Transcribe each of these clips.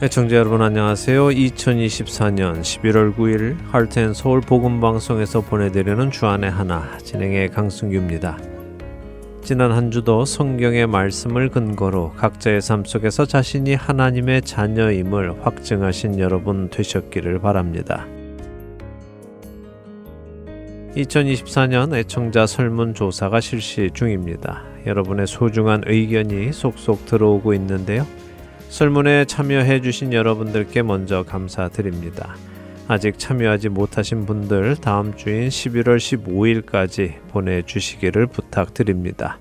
애청자 여러분 안녕하세요. 2024년 11월 9일 할텐서울 복음방송에서 보내드리는 주안의 하나 진행의 강승규입니다. 지난 한 주도 성경의 말씀을 근거로 각자의 삶 속에서 자신이 하나님의 자녀임을 확증하신 여러분 되셨기를 바랍니다. 2024년 애청자 설문조사가 실시 중입니다. 여러분의 소중한 의견이 속속 들어오고 있는데요. 설문에 참여해 주신 여러분들께 먼저 감사드립니다. 아직 참여하지 못하신 분들 다음 주인 11월 15일까지 보내주시기를 부탁드립니다.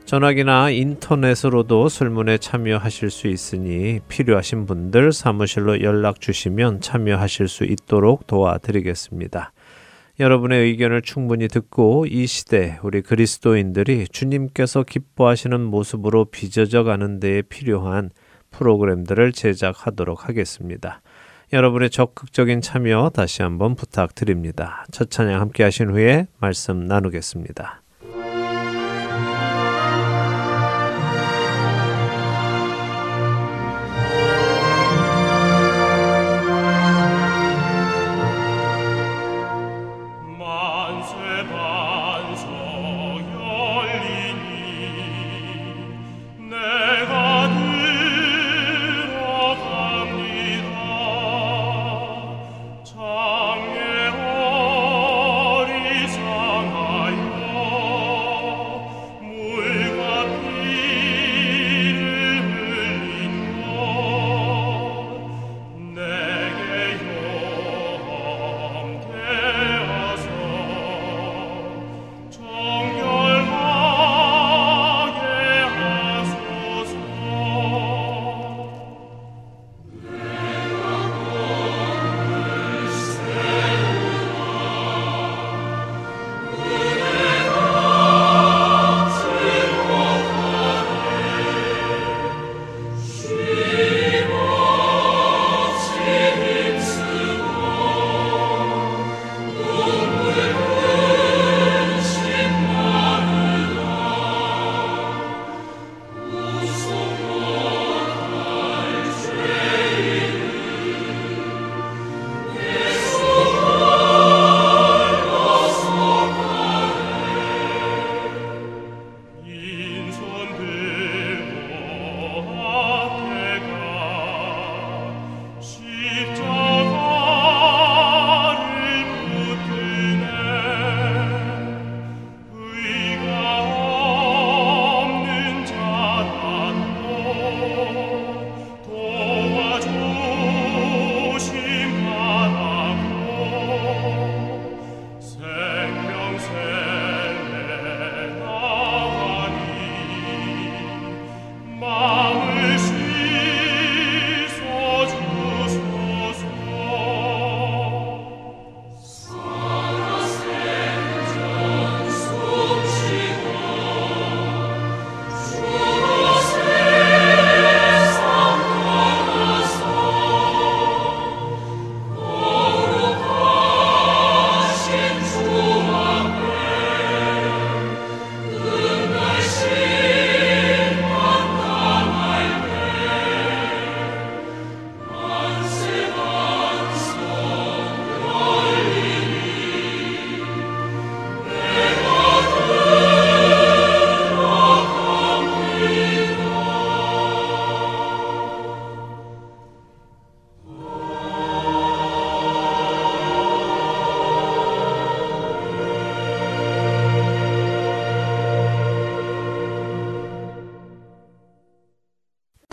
전화기나 인터넷으로도 설문에 참여하실 수 있으니 필요하신 분들 사무실로 연락 주시면 참여하실 수 있도록 도와드리겠습니다. 여러분의 의견을 충분히 듣고 이 시대 우리 그리스도인들이 주님께서 기뻐하시는 모습으로 빚어져 가는 데에 필요한 프로그램들을 제작하도록 하겠습니다. 여러분의 적극적인 참여 다시 한번 부탁드립니다. 첫 찬양 함께 하신 후에 말씀 나누겠습니다.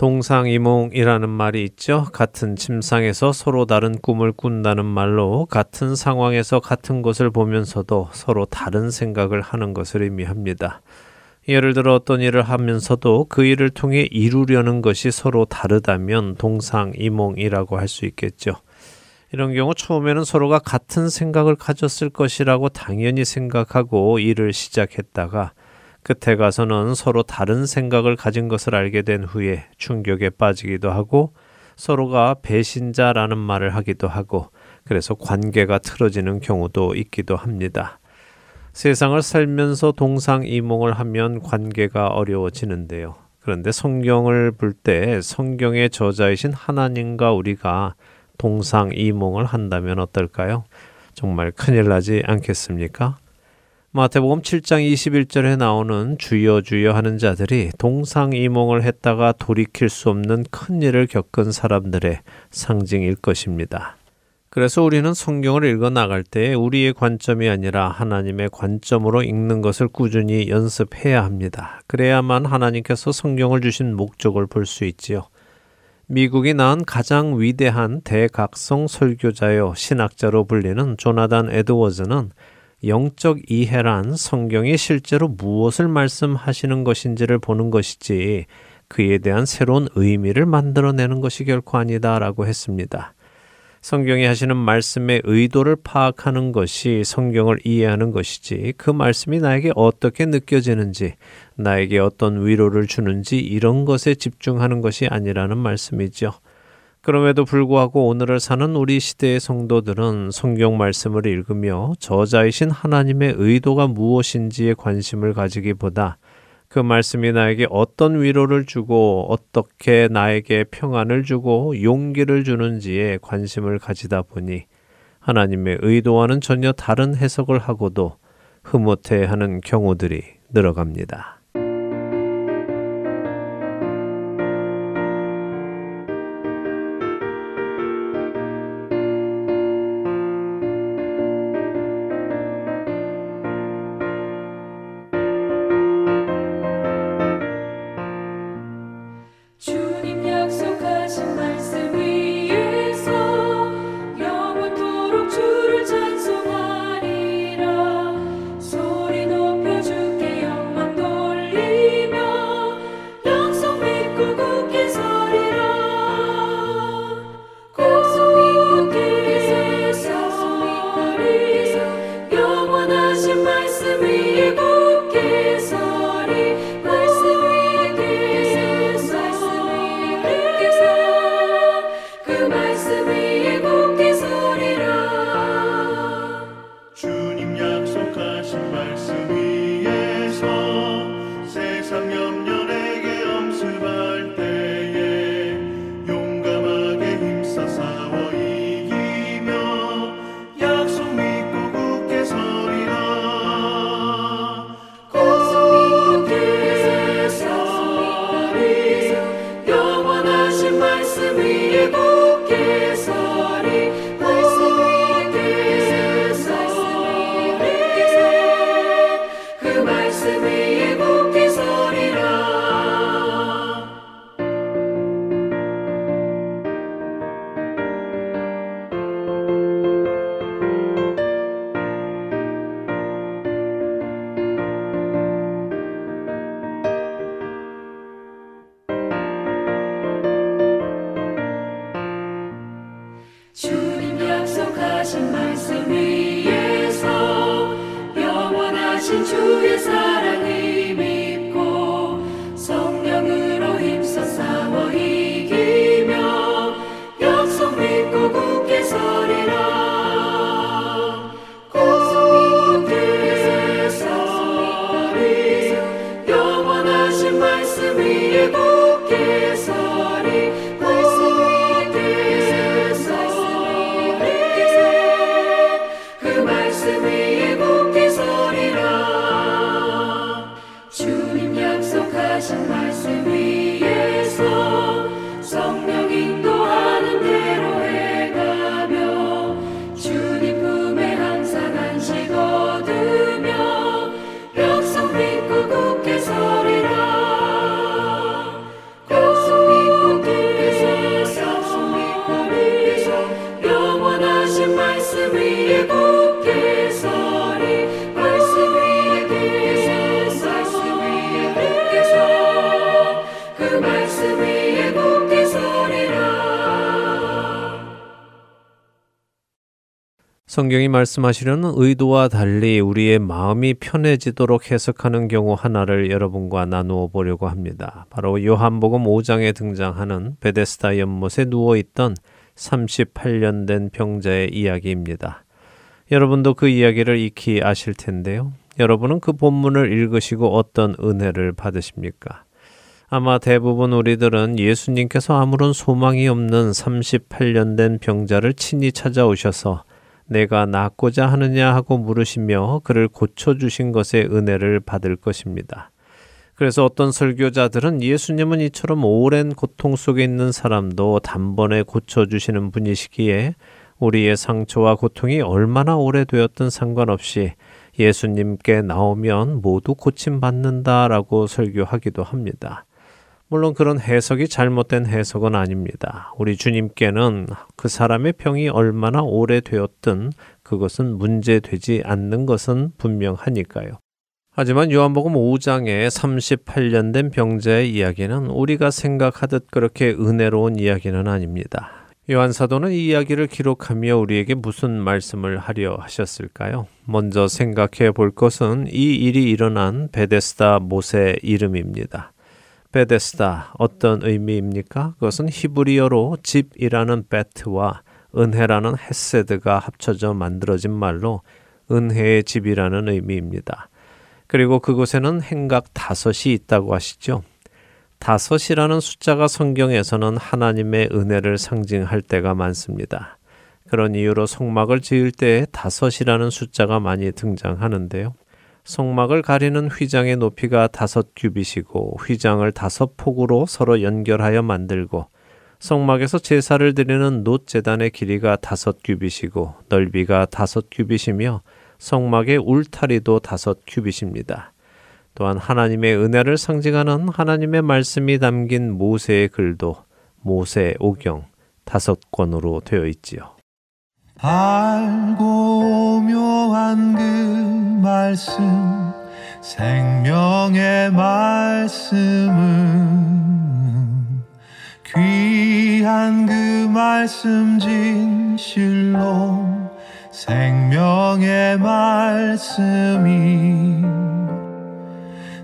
동상이몽이라는 말이 있죠. 같은 침상에서 서로 다른 꿈을 꾼다는 말로 같은 상황에서 같은 것을 보면서도 서로 다른 생각을 하는 것을 의미합니다. 예를 들어 어떤 일을 하면서도 그 일을 통해 이루려는 것이 서로 다르다면 동상이몽이라고 할 수 있겠죠. 이런 경우 처음에는 서로가 같은 생각을 가졌을 것이라고 당연히 생각하고 일을 시작했다가 끝에 가서는 서로 다른 생각을 가진 것을 알게 된 후에 충격에 빠지기도 하고 서로가 배신자라는 말을 하기도 하고 그래서 관계가 틀어지는 경우도 있기도 합니다. 세상을 살면서 동상이몽을 하면 관계가 어려워지는데요. 그런데 성경을 볼 때 성경의 저자이신 하나님과 우리가 동상이몽을 한다면 어떨까요? 정말 큰일 나지 않겠습니까? 마태복음 7장 21절에 나오는 주여 주여 하는 자들이 동상이몽을 했다가 돌이킬 수 없는 큰일을 겪은 사람들의 상징일 것입니다. 그래서 우리는 성경을 읽어 나갈 때 우리의 관점이 아니라 하나님의 관점으로 읽는 것을 꾸준히 연습해야 합니다. 그래야만 하나님께서 성경을 주신 목적을 볼 수 있지요. 미국이 낳은 가장 위대한 대각성 설교자요 신학자로 불리는 조나단 에드워즈는 영적 이해란 성경이 실제로 무엇을 말씀하시는 것인지를 보는 것이지 그에 대한 새로운 의미를 만들어내는 것이 결코 아니다라고 했습니다. 성경이 하시는 말씀의 의도를 파악하는 것이 성경을 이해하는 것이지 그 말씀이 나에게 어떻게 느껴지는지 나에게 어떤 위로를 주는지 이런 것에 집중하는 것이 아니라는 말씀이죠. 그럼에도 불구하고 오늘을 사는 우리 시대의 성도들은 성경 말씀을 읽으며 저자이신 하나님의 의도가 무엇인지에 관심을 가지기보다 그 말씀이 나에게 어떤 위로를 주고 어떻게 나에게 평안을 주고 용기를 주는지에 관심을 가지다 보니 하나님의 의도와는 전혀 다른 해석을 하고도 흐뭇해하는 경우들이 늘어갑니다. 성경이 말씀하시려는 의도와 달리 우리의 마음이 편해지도록 해석하는 경우 하나를 여러분과 나누어 보려고 합니다. 바로 요한복음 5장에 등장하는 베데스다 연못에 누워있던 38년 된 병자의 이야기입니다. 여러분도 그 이야기를 익히 아실 텐데요. 여러분은 그 본문을 읽으시고 어떤 은혜를 받으십니까? 아마 대부분 우리들은 예수님께서 아무런 소망이 없는 38년 된 병자를 친히 찾아오셔서 내가 낫고자 하느냐 하고 물으시며 그를 고쳐주신 것의 은혜를 받을 것입니다. 그래서 어떤 설교자들은 예수님은 이처럼 오랜 고통 속에 있는 사람도 단번에 고쳐주시는 분이시기에 우리의 상처와 고통이 얼마나 오래되었든 상관없이 예수님께 나오면 모두 고침받는다라고 설교하기도 합니다. 물론 그런 해석이 잘못된 해석은 아닙니다. 우리 주님께는 그 사람의 병이 얼마나 오래되었든 그것은 문제되지 않는 것은 분명하니까요. 하지만 요한복음 5장의 38년 된 병자의 이야기는 우리가 생각하듯 그렇게 은혜로운 이야기는 아닙니다. 요한 사도는 이 이야기를 기록하며 우리에게 무슨 말씀을 하려 하셨을까요? 먼저 생각해 볼 것은 이 일이 일어난 베데스다 못의 이름입니다. 베데스다 어떤 의미입니까? 그것은 히브리어로 집이라는 베트와 은혜라는 헤세드가 합쳐져 만들어진 말로 은혜의 집이라는 의미입니다. 그리고 그곳에는 행각 5이 있다고 하시죠. 5이라는 숫자가 성경에서는 하나님의 은혜를 상징할 때가 많습니다. 그런 이유로 성막을 지을 때 5이라는 숫자가 많이 등장하는데요. 성막을 가리는 휘장의 높이가 5규빗이고 휘장을 5폭으로 서로 연결하여 만들고 성막에서 제사를 드리는 놋제단의 길이가 5규빗이고 넓이가 5규빗이며 성막의 울타리도 5규빗입니다. 또한 하나님의 은혜를 상징하는 하나님의 말씀이 담긴 모세의 글도 모세오경 5권으로 되어 있지요. 밝고 묘한 그 말씀 생명의 말씀은 귀한 그 말씀 진실로 생명의 말씀이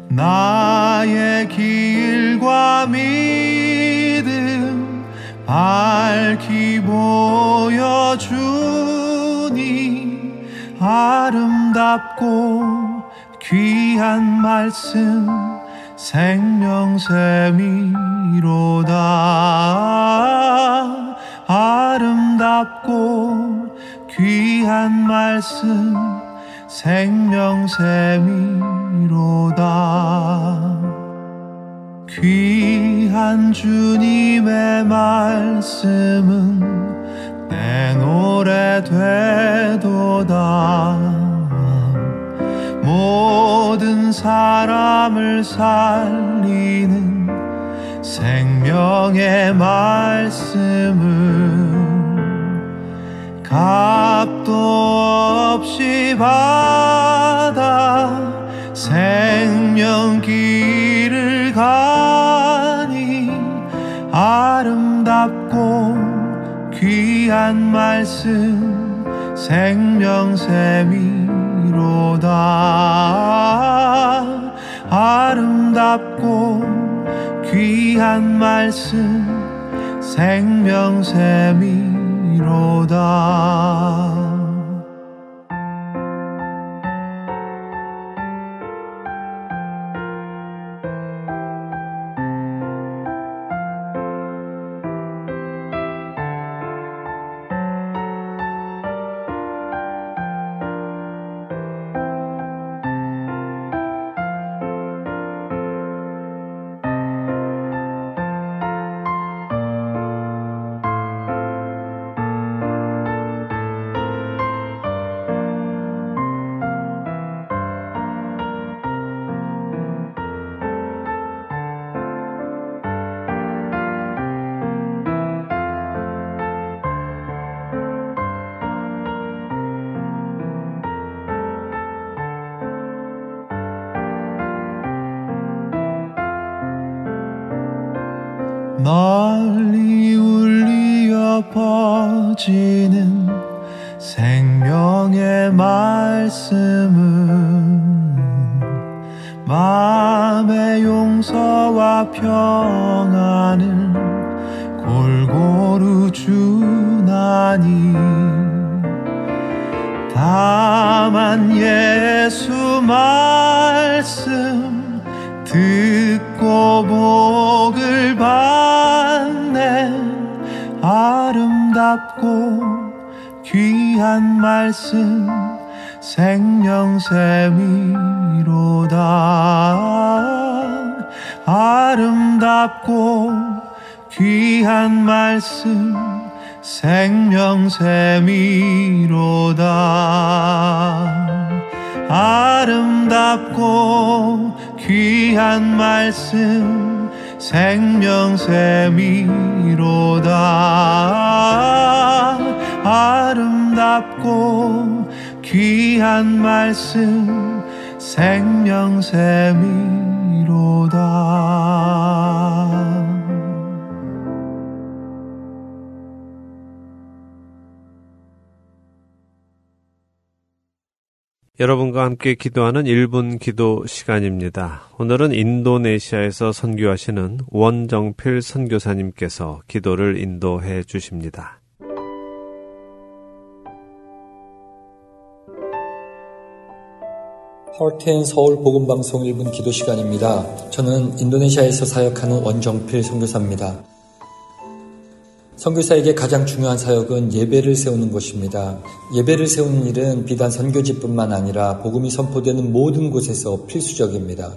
나의 길과 믿음 밝히 보여주니 아름답고 귀한 말씀 생명샘이로다. 아름답고 귀한 말씀 생명샘이로다. 귀한 주님의 말씀은 내 노래 되도다. 모든 사람을 살리는 생명의 말씀은 값도 없이 받아 생명길을 가니 아름답고 귀한 말씀 생명샘이로다. 아름답고 귀한 말씀 생명샘이로다. 널리 울리어 퍼지는 생명의 말씀은 마음의 용서와 평안을 골고루 주나니 다만 예수 말씀 듣고 아름답고 귀한 말씀 생명샘이로다. 아름답고 귀한 말씀 생명샘이로다. 아름답고 귀한 말씀 생명샘이로다. 아름답고 귀한 말씀 생명샘이로다. 여러분과 함께 기도하는 1분 기도 시간입니다. 오늘은 인도네시아에서 선교하시는 원정필 선교사님께서 기도를 인도해 주십니다. 하트앤 서울 복음방송 1분 기도 시간입니다. 저는 인도네시아에서 사역하는 원정필 선교사입니다. 선교사에게 가장 중요한 사역은 예배를 세우는 것입니다. 예배를 세우는 일은 비단 선교지뿐만 아니라 복음이 선포되는 모든 곳에서 필수적입니다.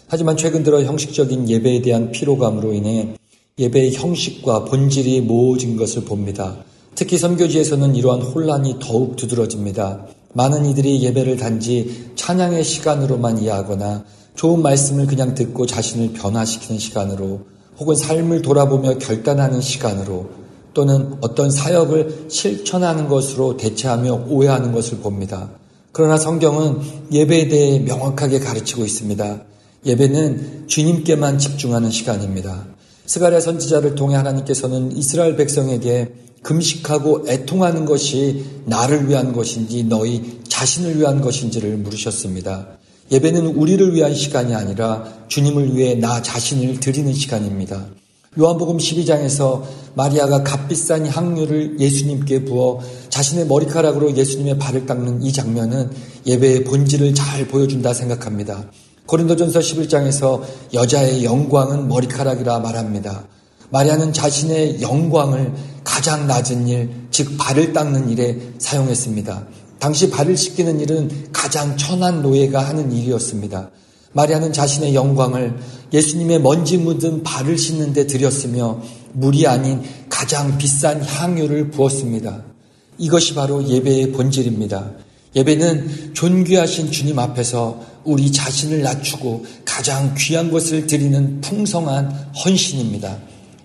하지만 최근 들어 형식적인 예배에 대한 피로감으로 인해 예배의 형식과 본질이 모호해진 것을 봅니다. 특히 선교지에서는 이러한 혼란이 더욱 두드러집니다. 많은 이들이 예배를 단지 찬양의 시간으로만 이해하거나 좋은 말씀을 그냥 듣고 자신을 변화시키는 시간으로, 혹은 삶을 돌아보며 결단하는 시간으로, 또는 어떤 사역을 실천하는 것으로 대체하며 오해하는 것을 봅니다. 그러나 성경은 예배에 대해 명확하게 가르치고 있습니다. 예배는 주님께만 집중하는 시간입니다. 스가랴 선지자를 통해 하나님께서는 이스라엘 백성에게 금식하고 애통하는 것이 나를 위한 것인지 너희 자신을 위한 것인지를 물으셨습니다. 예배는 우리를 위한 시간이 아니라 주님을 위해 나 자신을 드리는 시간입니다. 요한복음 12장에서 마리아가 값비싼 향유를 예수님께 부어 자신의 머리카락으로 예수님의 발을 닦는 이 장면은 예배의 본질을 잘 보여준다 생각합니다. 고린도전서 11장에서 여자의 영광은 머리카락이라 말합니다. 마리아는 자신의 영광을 가장 낮은 일, 즉 발을 닦는 일에 사용했습니다. 당시 발을 씻기는 일은 가장 천한 노예가 하는 일이었습니다. 마리아는 자신의 영광을 예수님의 먼지 묻은 발을 씻는 데 들였으며 물이 아닌 가장 비싼 향유를 부었습니다. 이것이 바로 예배의 본질입니다. 예배는 존귀하신 주님 앞에서 우리 자신을 낮추고 가장 귀한 것을 드리는 풍성한 헌신입니다.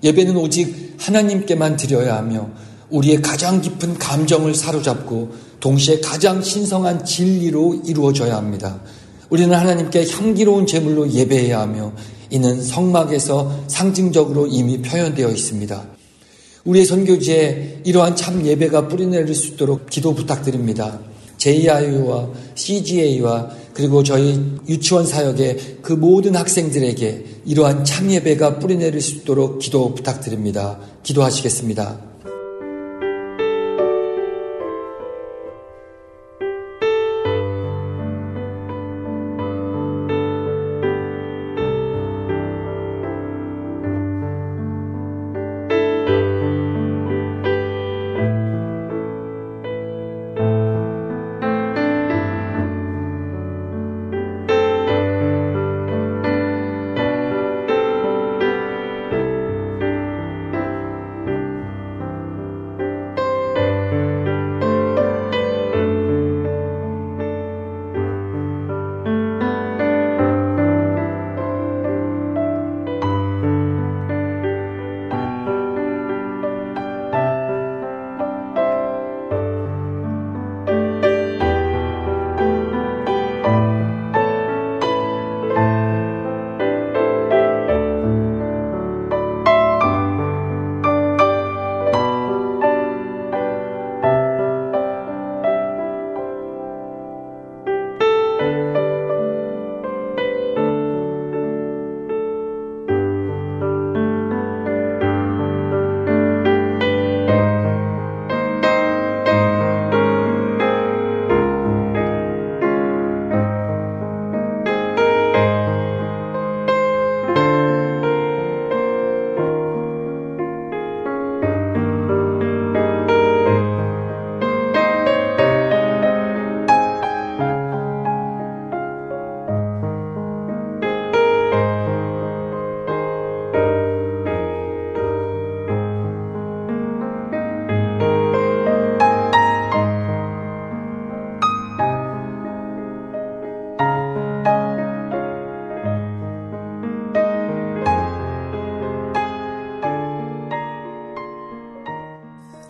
예배는 오직 하나님께만 드려야 하며 우리의 가장 깊은 감정을 사로잡고 동시에 가장 신성한 진리로 이루어져야 합니다. 우리는 하나님께 향기로운 제물로 예배해야 하며 이는 성막에서 상징적으로 이미 표현되어 있습니다. 우리의 선교지에 이러한 참 예배가 뿌리내릴 수 있도록 기도 부탁드립니다. JIU와 CGA와 그리고 저희 유치원 사역의 그 모든 학생들에게 이러한 참 예배가 뿌리내릴 수 있도록 기도 부탁드립니다. 기도하시겠습니다.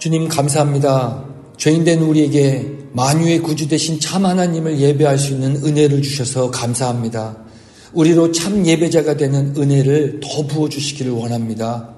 주님 감사합니다. 죄인된 우리에게 만유의 구주 되신 참 하나님을 예배할 수 있는 은혜를 주셔서 감사합니다. 우리로 참 예배자가 되는 은혜를 더 부어주시기를 원합니다.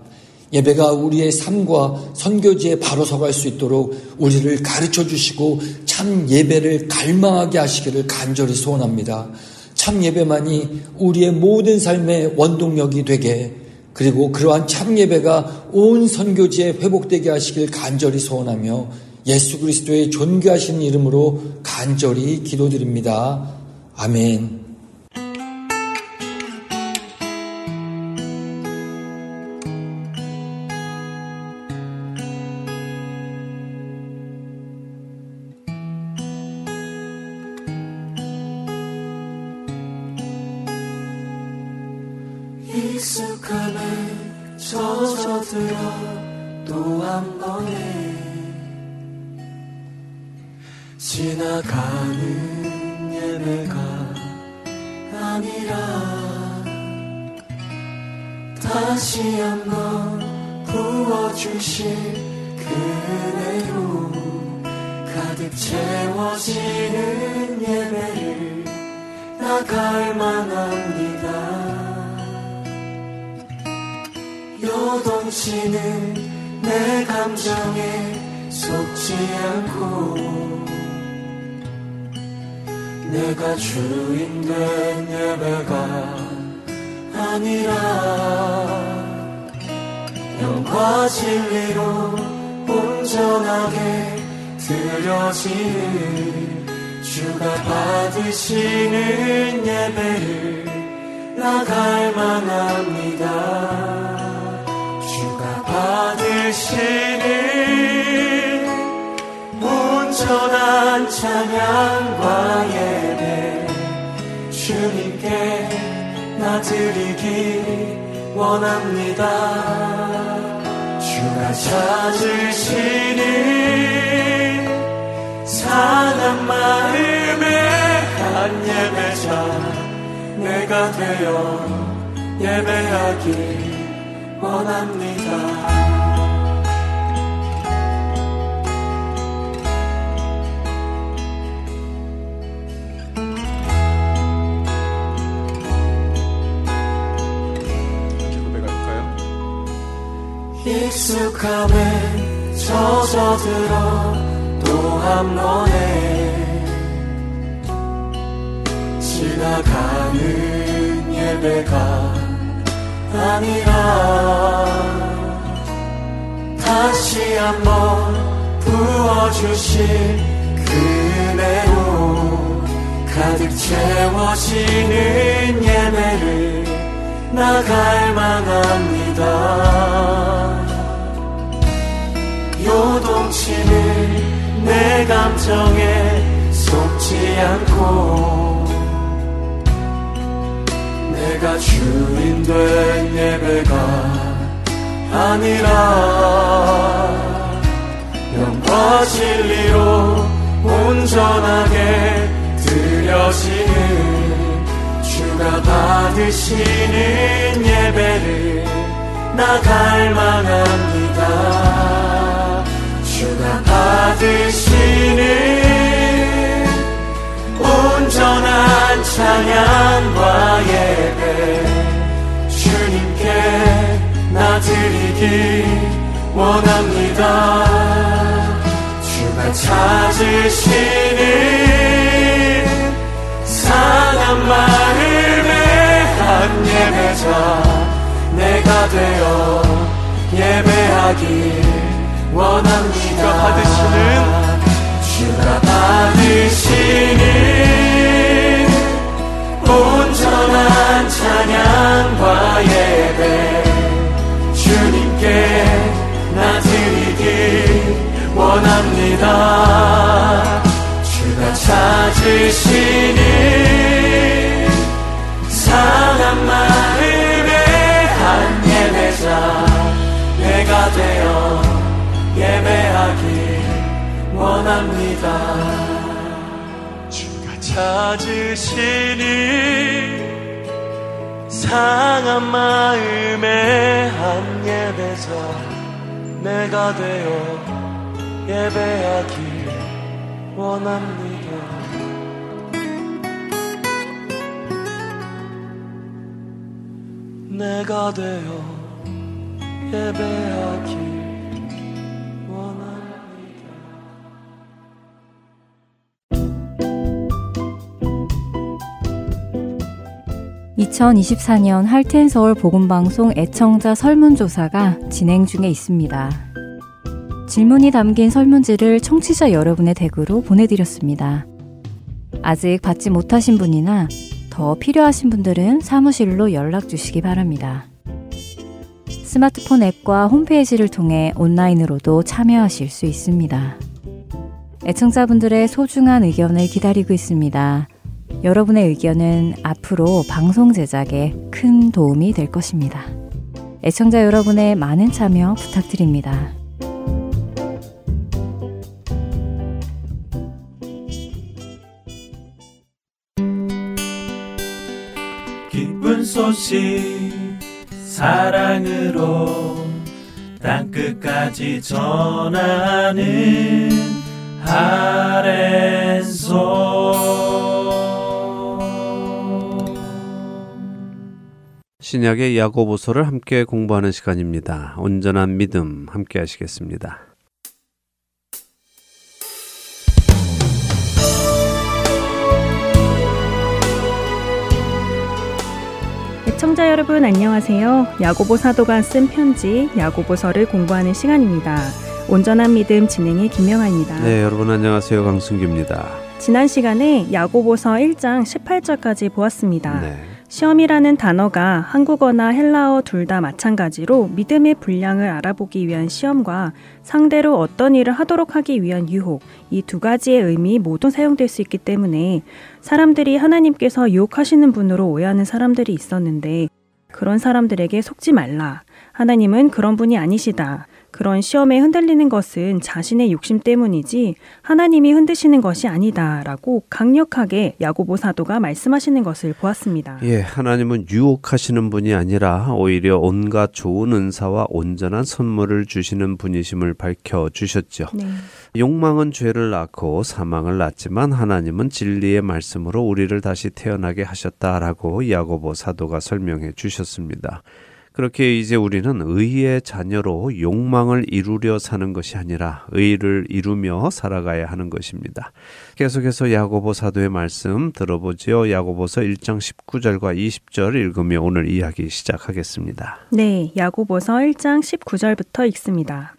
예배가 우리의 삶과 선교지에 바로 서갈 수 있도록 우리를 가르쳐 주시고 참 예배를 갈망하게 하시기를 간절히 소원합니다. 참 예배만이 우리의 모든 삶의 원동력이 되게, 그리고 그러한 참 예배가 온 선교지에 회복되게 하시길 간절히 소원하며 예수 그리스도의 존귀하신 이름으로 간절히 기도드립니다. 아멘. 익숙함에 젖어들어 또 한 번에 지나가는 예배가 아니라 다시 한번 부어주실 그 은혜로 가득 채워지는 예배를 나갈 만합니다. 요동치는 내 감정에 속지 않고 내가 주인 된 예배가 아니라 영과 진리로 온전하게 드려지는 주가 받으시는 예배를 나갈 만합니다. 주가 받으시는 온전한 찬양과 예배 주님께 나 드리기 원합니다. 주가 찾으시는 상한 마음의 한 예배자 내가 되어 예배하기 원합니다. 익숙함에 젖어들어 또 한 번에 지나가는 예배가 아니라 다시 한번 부어주실 그 은혜로 가득 채워지는 예배를 나갈 만합니다. 요동치는 내 감정에 속지 않고 내가 주인 된 예배가 아니라 영과 진리로 온전하게 드려지는 주가 받으시는 예배를 나갈 만합니다. 주가 받으시는 온전한 찬양과 예배 주님께 나 드리기 원합니다. 주가 찾으시는 상한 마음의 한 예배자 내가 되어 예배하기 원합니다. 주가 받으시는 온전한 찬양과 예배 주님께 나 드리기 원합니다. 주가 찾으시는 상한 마음의 한 예배자 내가 되어 예배하기 원합니다. 주가 찾으시는 상한 마음의 한 예배자 내가 되어 예배하길 원합니다. 내가 되어 예배하길 원합니다. 2024년 할텐서울 복음방송 애청자 설문조사가 진행 중에 있습니다. 질문이 담긴 설문지를 청취자 여러분의 댁으로 보내드렸습니다. 아직 받지 못하신 분이나 더 필요하신 분들은 사무실로 연락 주시기 바랍니다. 스마트폰 앱과 홈페이지를 통해 온라인으로도 참여하실 수 있습니다. 애청자분들의 소중한 의견을 기다리고 있습니다. 여러분의 의견은 앞으로 방송 제작에 큰 도움이 될 것입니다. 애청자 여러분의 많은 참여 부탁드립니다. 기쁜 소식 사랑으로 땅끝까지 전하는 아랜소. 신약의 야고보서를 함께 공부하는 시간입니다. 온전한 믿음 함께 하시겠습니다. 애청자 여러분 안녕하세요. 야고보 사도가 쓴 편지 야고보서를 공부하는 시간입니다. 온전한 믿음 진행의 김명아입니다. 네, 여러분 안녕하세요. 강승규입니다. 지난 시간에 야고보서 1장 18절까지 보았습니다. 네. 시험이라는 단어가 한국어나 헬라어 둘 다 마찬가지로 믿음의 분량을 알아보기 위한 시험과 상대로 어떤 일을 하도록 하기 위한 유혹, 이 두 가지의 의미 모두 사용될 수 있기 때문에 사람들이 하나님께서 유혹하시는 분으로 오해하는 사람들이 있었는데 그런 사람들에게 속지 말라. 하나님은 그런 분이 아니시다. 그런 시험에 흔들리는 것은 자신의 욕심 때문이지 하나님이 흔드시는 것이 아니다 라고 강력하게 야고보 사도가 말씀하시는 것을 보았습니다. 예, 하나님은 유혹하시는 분이 아니라 오히려 온갖 좋은 은사와 온전한 선물을 주시는 분이심을 밝혀주셨죠. 네. 욕망은 죄를 낳고 사망을 낳지만 하나님은 진리의 말씀으로 우리를 다시 태어나게 하셨다라고 야고보 사도가 설명해 주셨습니다. 그렇게 이제 우리는 의의 자녀로 욕망을 이루려 사는 것이 아니라 의를 이루며 살아가야 하는 것입니다. 계속해서 야고보 사도의 말씀 들어보지요. 야고보서 1장 19절과 20절 읽으며 오늘 이야기 시작하겠습니다. 네, 야고보서 1장 19절부터 읽습니다.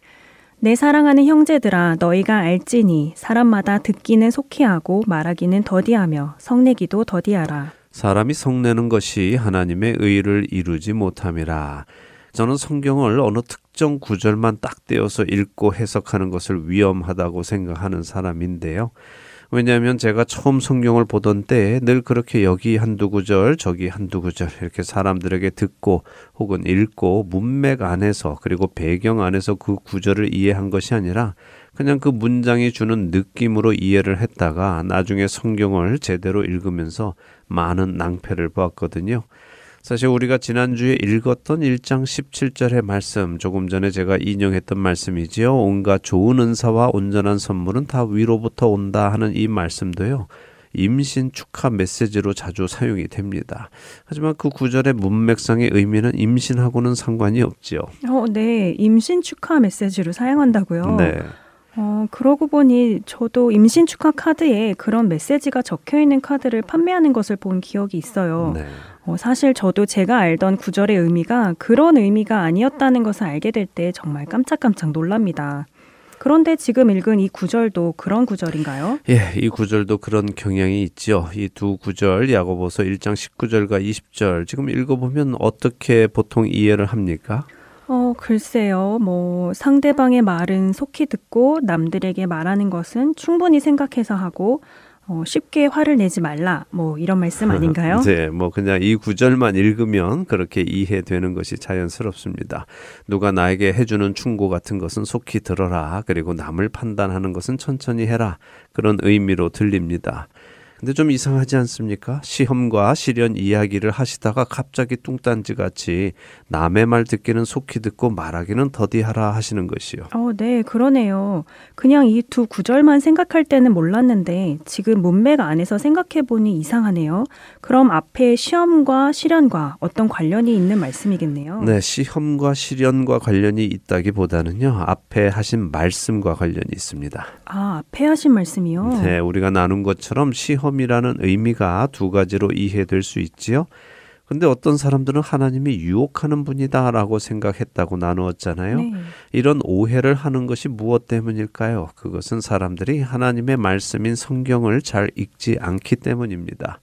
내 사랑하는 형제들아 너희가 알지니 사람마다 듣기는 속히하고 말하기는 더디하며 성내기도 더디하라. 사람이 성내는 것이 하나님의 의를 이루지 못함이라. 저는 성경을 어느 특정 구절만 딱 떼어서 읽고 해석하는 것을 위험하다고 생각하는 사람인데요. 왜냐하면 제가 처음 성경을 보던 때에 늘 그렇게 여기 한두 구절 저기 한두 구절 이렇게 사람들에게 듣고 혹은 읽고 문맥 안에서 그리고 배경 안에서 그 구절을 이해한 것이 아니라 그냥 그 문장이 주는 느낌으로 이해를 했다가 나중에 성경을 제대로 읽으면서 많은 낭패를 보았거든요. 사실 우리가 지난주에 읽었던 1장 17절의 말씀, 조금 전에 제가 인용했던 말씀이지요. 온갖 좋은 은사와 온전한 선물은 다 위로부터 온다 하는 이 말씀도요. 임신 축하 메시지로 자주 사용이 됩니다. 하지만 그 구절의 문맥상의 의미는 임신하고는 상관이 없지요. 네, 임신 축하 메시지로 사용한다고요? 네. 그러고 보니 저도 임신 축하 카드에 그런 메시지가 적혀있는 카드를 판매하는 것을 본 기억이 있어요. 네. 사실 저도 제가 알던 구절의 의미가 그런 의미가 아니었다는 것을 알게 될 때 정말 깜짝깜짝 놀랍니다. 그런데 지금 읽은 이 구절도 그런 구절인가요? 예, 이 구절도 그런 경향이 있죠. 이 두 구절 야고보서 1장 19절과 20절 지금 읽어보면 어떻게 보통 이해를 합니까? 글쎄요. 상대방의 말은 속히 듣고 남들에게 말하는 것은 충분히 생각해서 하고 쉽게 화를 내지 말라. 이런 말씀 아닌가요? 네, 그냥 이 구절만 읽으면 그렇게 이해되는 것이 자연스럽습니다. 누가 나에게 해주는 충고 같은 것은 속히 들어라. 그리고 남을 판단하는 것은 천천히 해라. 그런 의미로 들립니다. 근데 좀 이상하지 않습니까? 시험과 시련 이야기를 하시다가 갑자기 뚱딴지같이 남의 말 듣기는 속히 듣고 말하기는 더디하라 하시는 것이요. 네, 그러네요. 그냥 이 두 구절만 생각할 때는 몰랐는데 지금 문맥 안에서 생각해보니 이상하네요. 그럼 앞에 시험과 시련과 어떤 관련이 있는 말씀이겠네요. 네, 시험과 시련과 관련이 있다기보다는요. 앞에 하신 말씀과 관련이 있습니다. 앞에 하신 말씀이요? 네, 우리가 나눈 것처럼 시험이라는 의미가 두 가지로 이해될 수 있지요. 근데 어떤 사람들은 하나님이 유혹하는 분이다라고 생각했다고 나누었잖아요. 네. 이런 오해를 하는 것이 무엇 때문일까요? 그것은 사람들이 하나님의 말씀인 성경을 잘 읽지 않기 때문입니다.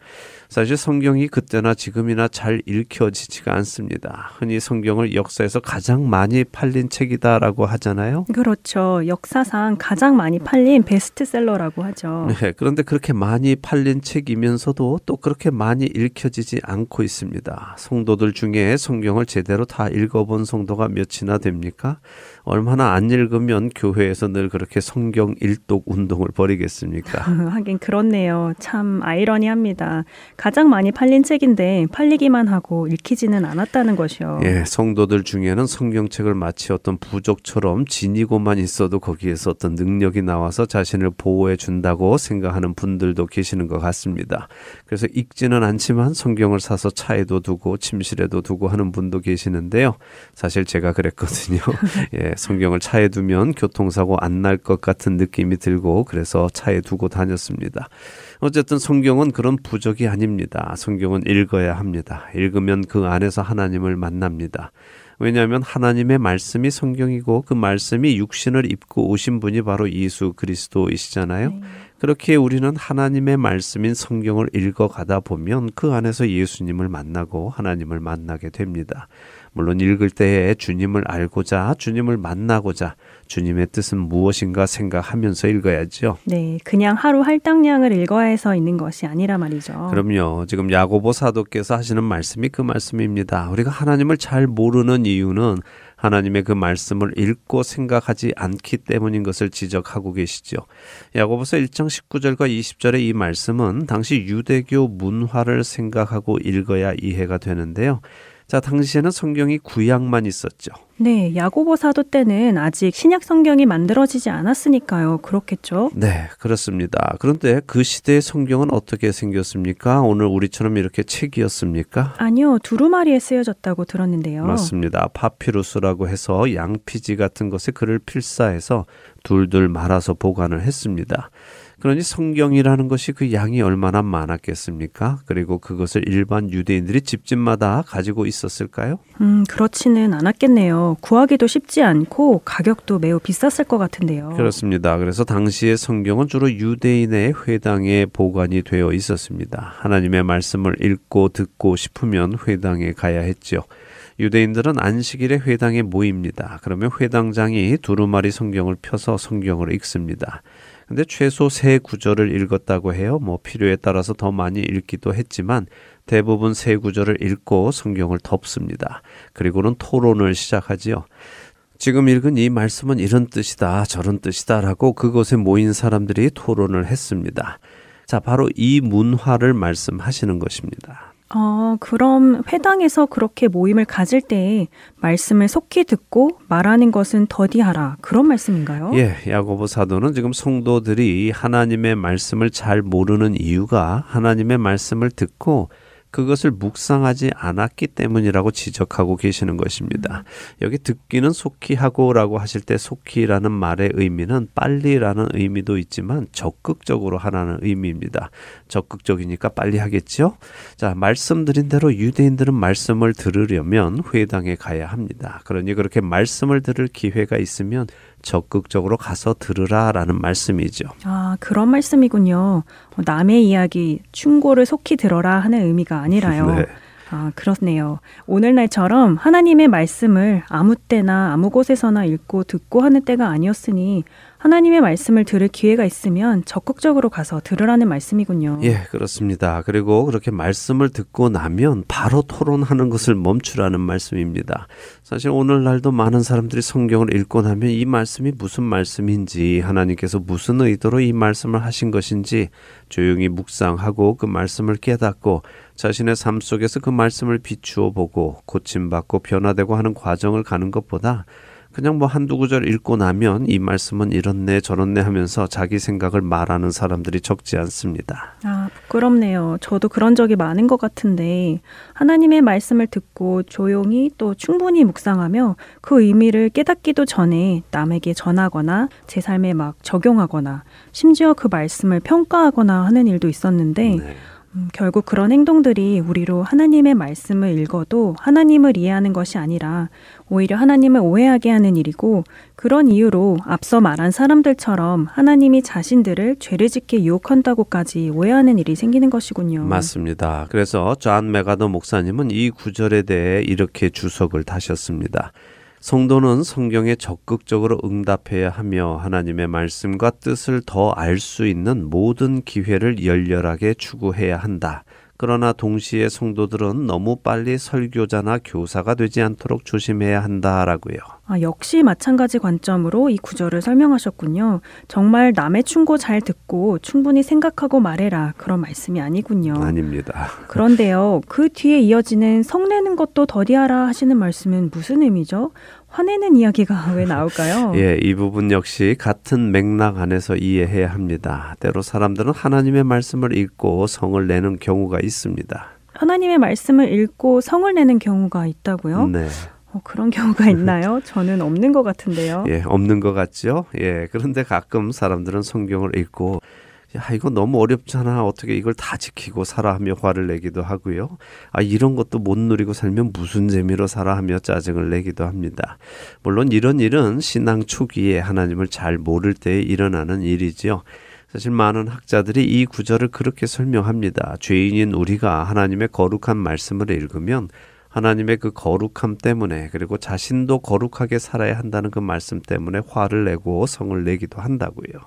사실 성경이 그때나 지금이나 잘 읽혀지지가 않습니다. 흔히 성경을 역사에서 가장 많이 팔린 책이다라고 하잖아요. 그렇죠. 역사상 가장 많이 팔린 베스트셀러라고 하죠. 네, 그런데 그렇게 많이 팔린 책이면서도 또 그렇게 많이 읽혀지지 않고 있습니다. 성도들 중에 성경을 제대로 다 읽어본 성도가 몇이나 됩니까? 얼마나 안 읽으면 교회에서 늘 그렇게 성경 일독 운동을 벌이겠습니까? 하긴 그렇네요. 참 아이러니합니다. 가장 많이 팔린 책인데 팔리기만 하고 읽히지는 않았다는 것이요. 예, 성도들 중에는 성경책을 마치 어떤 부족처럼 지니고만 있어도 거기에서 어떤 능력이 나와서 자신을 보호해 준다고 생각하는 분들도 계시는 것 같습니다. 그래서 읽지는 않지만 성경을 사서 차에도 두고 침실에도 두고 하는 분도 계시는데요. 사실 제가 그랬거든요. 예, 성경을 차에 두면 교통사고 안 날 것 같은 느낌이 들고 그래서 차에 두고 다녔습니다. 어쨌든 성경은 그런 부적이 아닙니다. 성경은 읽어야 합니다. 읽으면 그 안에서 하나님을 만납니다. 왜냐하면 하나님의 말씀이 성경이고 그 말씀이 육신을 입고 오신 분이 바로 예수 그리스도이시잖아요. 네. 그렇게 우리는 하나님의 말씀인 성경을 읽어가다 보면 그 안에서 예수님을 만나고 하나님을 만나게 됩니다. 물론 읽을 때에 주님을 알고자 주님을 만나고자 주님의 뜻은 무엇인가 생각하면서 읽어야죠. 네, 그냥 하루 할당량을 읽어야 해서 있는 것이 아니라 말이죠. 그럼요. 지금 야고보 사도께서 하시는 말씀이 그 말씀입니다. 우리가 하나님을 잘 모르는 이유는 하나님의 그 말씀을 읽고 생각하지 않기 때문인 것을 지적하고 계시죠. 야고보서 1장 19절과 20절의 이 말씀은 당시 유대교 문화를 생각하고 읽어야 이해가 되는데요. 자, 당시에는 성경이 구약만 있었죠. 네, 야고보 사도 때는 아직 신약 성경이 만들어지지 않았으니까요. 그렇겠죠? 네, 그렇습니다. 그런데 그 시대의 성경은 어떻게 생겼습니까? 오늘 우리처럼 이렇게 책이었습니까? 아니요, 두루마리에 쓰여졌다고 들었는데요. 맞습니다. 파피루스라고 해서 양피지 같은 것에 글을 필사해서 둘둘 말아서 보관을 했습니다. 그러니 성경이라는 것이 그 양이 얼마나 많았겠습니까? 그리고 그것을 일반 유대인들이 집집마다 가지고 있었을까요? 그렇지는 않았겠네요. 구하기도 쉽지 않고 가격도 매우 비쌌을 것 같은데요. 그렇습니다. 그래서 당시의 성경은 주로 유대인의 회당에 보관이 되어 있었습니다. 하나님의 말씀을 읽고 듣고 싶으면 회당에 가야 했죠. 유대인들은 안식일에 회당에 모입니다. 그러면 회당장이 두루마리 성경을 펴서 성경을 읽습니다. 근데 최소 3구절을 읽었다고 해요. 필요에 따라서 더 많이 읽기도 했지만 대부분 3구절을 읽고 성경을 덮습니다. 그리고는 토론을 시작하지요. 지금 읽은 이 말씀은 이런 뜻이다, 저런 뜻이다라고 그곳에 모인 사람들이 토론을 했습니다. 자, 바로 이 문화를 말씀하시는 것입니다. 그럼 회당에서 그렇게 모임을 가질 때 말씀을 속히 듣고 말하는 것은 더디하라. 그런 말씀인가요? 예, 야고보 사도는 지금 성도들이 하나님의 말씀을 잘 모르는 이유가 하나님의 말씀을 듣고 그것을 묵상하지 않았기 때문이라고 지적하고 계시는 것입니다. 여기 듣기는 속히 하고라고 하실 때 속히라는 말의 의미는 빨리라는 의미도 있지만 적극적으로 하라는 의미입니다. 적극적이니까 빨리 하겠죠? 자, 말씀드린 대로 유대인들은 말씀을 들으려면 회당에 가야 합니다. 그러니 그렇게 말씀을 들을 기회가 있으면 적극적으로 가서 들으라라는 말씀이죠. 아, 그런 말씀이군요. 남의 이야기, 충고를 속히 들어라 하는 의미가 아니라요. 네. 아, 그렇네요. 오늘날처럼 하나님의 말씀을 아무 때나 아무 곳에서나 읽고 듣고 하는 때가 아니었으니 하나님의 말씀을 들을 기회가 있으면 적극적으로 가서 들으라는 말씀이군요. 예, 그렇습니다. 그리고 그렇게 말씀을 듣고 나면 바로 토론하는 것을 멈추라는 말씀입니다. 사실 오늘날도 많은 사람들이 성경을 읽고 나면 이 말씀이 무슨 말씀인지, 하나님께서 무슨 의도로 이 말씀을 하신 것인지 조용히 묵상하고 그 말씀을 깨닫고 자신의 삶 속에서 그 말씀을 비추어 보고 고침받고 변화되고 하는 과정을 가는 것보다 그냥 뭐 한두 구절 읽고 나면 이 말씀은 이렇네 저렇네 하면서 자기 생각을 말하는 사람들이 적지 않습니다. 아, 부끄럽네요. 저도 그런 적이 많은 것 같은데 하나님의 말씀을 듣고 조용히 또 충분히 묵상하며 그 의미를 깨닫기도 전에 남에게 전하거나 제 삶에 막 적용하거나 심지어 그 말씀을 평가하거나 하는 일도 있었는데 네. 결국 그런 행동들이 우리로 하나님의 말씀을 읽어도 하나님을 이해하는 것이 아니라 오히려 하나님을 오해하게 하는 일이고 그런 이유로 앞서 말한 사람들처럼 하나님이 자신들을 죄를 짓게 유혹한다고까지 오해하는 일이 생기는 것이군요. 맞습니다. 그래서 존 메가더 목사님은 이 구절에 대해 이렇게 주석을 다셨습니다. 성도는 성경에 적극적으로 응답해야 하며 하나님의 말씀과 뜻을 더 알 수 있는 모든 기회를 열렬하게 추구해야 한다. 그러나 동시에 성도들은 너무 빨리 설교자나 교사가 되지 않도록 조심해야 한다라고요. 아, 역시 마찬가지 관점으로 이 구절을 설명하셨군요. 정말 남의 충고 잘 듣고 충분히 생각하고 말해라. 그런 말씀이 아니군요. 아닙니다. 그런데요. 그 뒤에 이어지는 성내는 것도 더디하라 하시는 말씀은 무슨 의미죠? 화내는 이야기가 왜 나올까요? 예, 이 부분 역시 같은 맥락 안에서 이해해야 합니다. 때로 사람들은 하나님의 말씀을 읽고 성을 내는 경우가 있습니다. 하나님의 말씀을 읽고 성을 내는 경우가 있다고요? 네. 그런 경우가 있나요? 저는 없는 것 같은데요. 예, 없는 것 같죠? 예, 그런데 가끔 사람들은 성경을 읽고 야, 이거 너무 어렵잖아. 어떻게 이걸 다 지키고 살아 하며 화를 내기도 하고요. 아, 이런 것도 못 누리고 살면 무슨 재미로 살아 하며 짜증을 내기도 합니다. 물론 이런 일은 신앙 초기에 하나님을 잘 모를 때에 일어나는 일이지요. 사실 많은 학자들이 이 구절을 그렇게 설명합니다. 죄인인 우리가 하나님의 거룩한 말씀을 읽으면 하나님의 그 거룩함 때문에 그리고 자신도 거룩하게 살아야 한다는 그 말씀 때문에 화를 내고 성을 내기도 한다고요.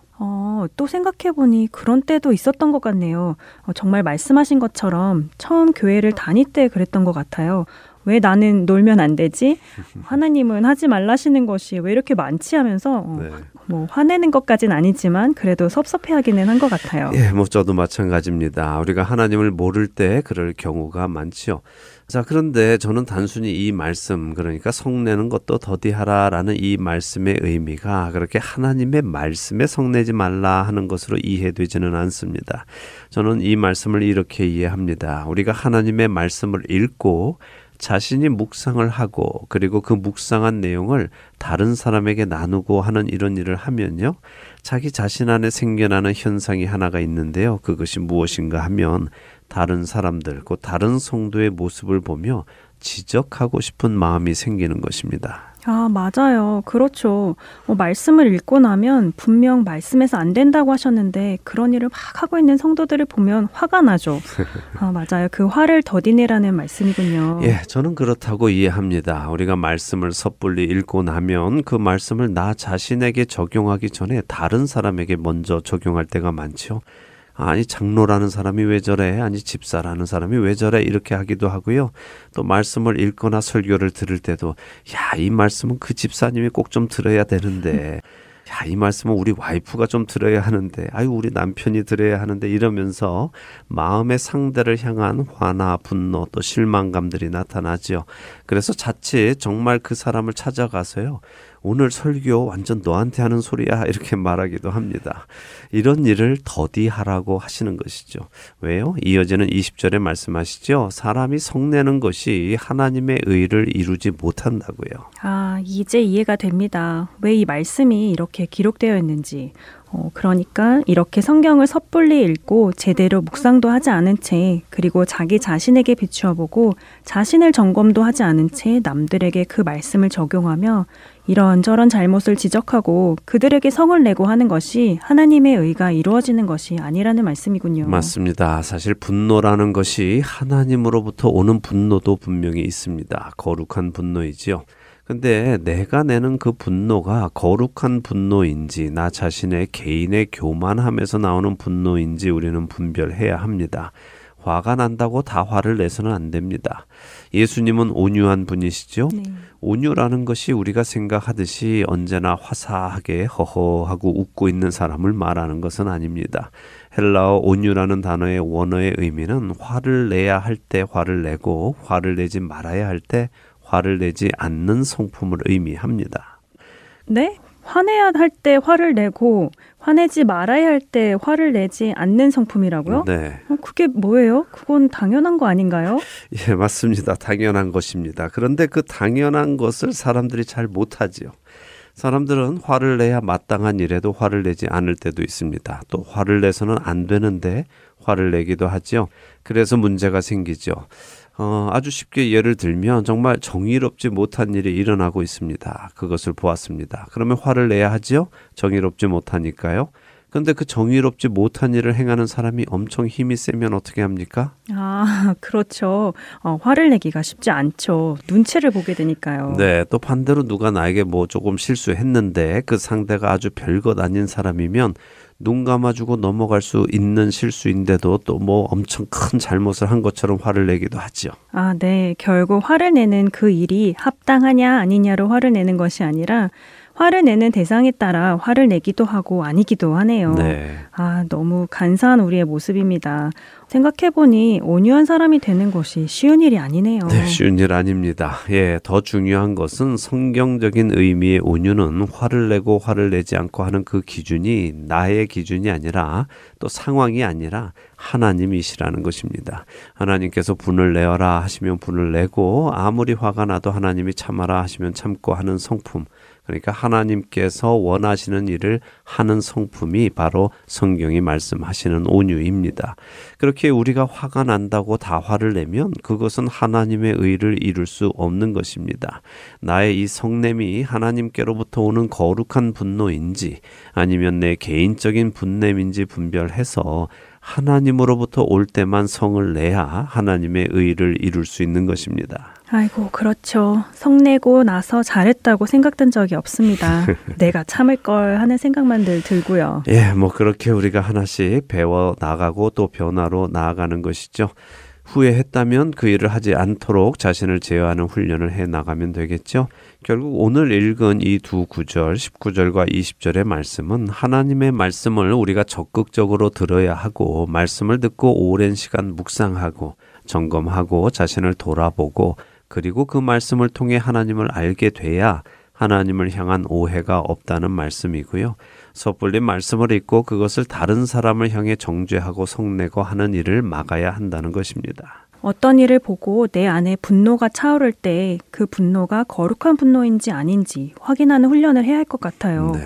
또 생각해보니 그런 때도 있었던 것 같네요. 정말 말씀하신 것처럼 처음 교회를 다닐 때 그랬던 것 같아요. 왜 나는 놀면 안 되지? 하나님은 하지 말라시는 것이 왜 이렇게 많지 하면서 네. 뭐 화내는 것까진 아니지만 그래도 섭섭해하기는 한 것 같아요. 예, 뭐 저도 마찬가지입니다. 우리가 하나님을 모를 때 그럴 경우가 많지요. 자, 그런데 저는 단순히 이 말씀, 그러니까 성내는 것도 더디하라라는 이 말씀의 의미가 그렇게 하나님의 말씀에 성내지 말라 하는 것으로 이해되지는 않습니다. 저는 이 말씀을 이렇게 이해합니다. 우리가 하나님의 말씀을 읽고 자신이 묵상을 하고 그리고 그 묵상한 내용을 다른 사람에게 나누고 하는 이런 일을 하면요. 자기 자신 안에 생겨나는 현상이 하나가 있는데요. 그것이 무엇인가 하면 다른 사람들, 곧 다른 성도의 모습을 보며 지적하고 싶은 마음이 생기는 것입니다. 아, 맞아요. 그렇죠. 말씀을 읽고 나면 분명 말씀에서 안 된다고 하셨는데 그런 일을 막 하고 있는 성도들을 보면 화가 나죠. 아, 맞아요. 그 화를 더디내라는 말씀이군요. 예, 저는 그렇다고 이해합니다. 우리가 말씀을 섣불리 읽고 나면 그 말씀을 나 자신에게 적용하기 전에 다른 사람에게 먼저 적용할 때가 많죠. 아니 장로라는 사람이 왜 저래? 아니 집사라는 사람이 왜 저래? 이렇게 하기도 하고요. 또 말씀을 읽거나 설교를 들을 때도 야, 이 말씀은 그 집사님이 꼭 좀 들어야 되는데 야, 이 말씀은 우리 와이프가 좀 들어야 하는데 아유 우리 남편이 들어야 하는데 이러면서 마음의 상대를 향한 화나 분노 또 실망감들이 나타나죠. 그래서 자칫 정말 그 사람을 찾아가서요. 오늘 설교 완전 너한테 하는 소리야 이렇게 말하기도 합니다. 이런 일을 더디하라고 하시는 것이죠. 왜요? 이어지는 20절에 말씀하시죠. 사람이 성내는 것이 하나님의 의를 이루지 못한다고요. 아, 이제 이해가 됩니다. 왜 이 말씀이 이렇게 기록되어 있는지. 그러니까 이렇게 성경을 섣불리 읽고 제대로 묵상도 하지 않은 채 그리고 자기 자신에게 비추어 보고 자신을 점검도 하지 않은 채 남들에게 그 말씀을 적용하며 이런저런 잘못을 지적하고 그들에게 성을 내고 하는 것이 하나님의 의가 이루어지는 것이 아니라는 말씀이군요. 맞습니다. 사실 분노라는 것이 하나님으로부터 오는 분노도 분명히 있습니다. 거룩한 분노이지요. 근데 내가 내는 그 분노가 거룩한 분노인지 나 자신의 개인의 교만함에서 나오는 분노인지 우리는 분별해야 합니다. 화가 난다고 다 화를 내서는 안 됩니다. 예수님은 온유한 분이시죠? 네. 온유라는 것이 우리가 생각하듯이 언제나 화사하게 허허하고 웃고 있는 사람을 말하는 것은 아닙니다. 헬라어 온유라는 단어의 원어의 의미는 화를 내야 할 때 화를 내고 화를 내지 말아야 할 때 화를 내지 않는 성품을 의미합니다. 네? 화내야 할 때 화를 내고 화내지 말아야 할 때 화를 내지 않는 성품이라고요? 네. 그게 뭐예요? 그건 당연한 거 아닌가요? 예, 맞습니다. 당연한 것입니다. 그런데 그 당연한 것을 사람들이 잘 못하지요. 사람들은 화를 내야 마땅한 일에도 화를 내지 않을 때도 있습니다. 또 화를 내서는 안 되는데 화를 내기도 하죠. 그래서 문제가 생기죠. 아주 쉽게 예를 들면 정말 정의롭지 못한 일이 일어나고 있습니다. 그것을 보았습니다. 그러면 화를 내야 하지요? 정의롭지 못하니까요. 그런데 그 정의롭지 못한 일을 행하는 사람이 엄청 힘이 세면 어떻게 합니까? 아, 그렇죠. 화를 내기가 쉽지 않죠. 눈치를 보게 되니까요. 네, 또 반대로 누가 나에게 뭐 조금 실수했는데 그 상대가 아주 별것 아닌 사람이면 눈 감아주고 넘어갈 수 있는 실수인데도 또 뭐 엄청 큰 잘못을 한 것처럼 화를 내기도 하죠. 아, 네. 결국 화를 내는 그 일이 합당하냐 아니냐로 화를 내는 것이 아니라 화를 내는 대상에 따라 화를 내기도 하고 아니기도 하네요. 네. 아, 너무 간사한 우리의 모습입니다. 생각해보니 온유한 사람이 되는 것이 쉬운 일이 아니네요. 네, 쉬운 일 아닙니다. 예, 더 중요한 것은 성경적인 의미의 온유는 화를 내고 화를 내지 않고 하는 그 기준이 나의 기준이 아니라 또 상황이 아니라 하나님이시라는 것입니다. 하나님께서 분을 내어라 하시면 분을 내고 아무리 화가 나도 하나님이 참아라 하시면 참고 하는 성품. 그러니까 하나님께서 원하시는 일을 하는 성품이 바로 성경이 말씀하시는 온유입니다. 그렇게 우리가 화가 난다고 다 화를 내면 그것은 하나님의 의를 이룰 수 없는 것입니다. 나의 이 성냄이 하나님께로부터 오는 거룩한 분노인지 아니면 내 개인적인 분냄인지 분별해서 하나님으로부터 올 때만 성을 내야 하나님의 의를 이룰 수 있는 것입니다. 아이고, 그렇죠. 성내고 나서 잘했다고 생각된 적이 없습니다. 내가 참을 걸 하는 생각만 늘 들고요. 예, 뭐 그렇게 우리가 하나씩 배워 나가고 또 변화로 나아가는 것이죠. 후회했다면 그 일을 하지 않도록 자신을 제어하는 훈련을 해 나가면 되겠죠. 결국 오늘 읽은 이 두 구절, 19절과 20절의 말씀은 하나님의 말씀을 우리가 적극적으로 들어야 하고 말씀을 듣고 오랜 시간 묵상하고 점검하고 자신을 돌아보고 그리고 그 말씀을 통해 하나님을 알게 돼야 하나님을 향한 오해가 없다는 말씀이고요. 섣불리 말씀을 읽고 그것을 다른 사람을 향해 정죄하고 성내고 하는 일을 막아야 한다는 것입니다. 어떤 일을 보고 내 안에 분노가 차오를 때 그 분노가 거룩한 분노인지 아닌지 확인하는 훈련을 해야 할 것 같아요. 네.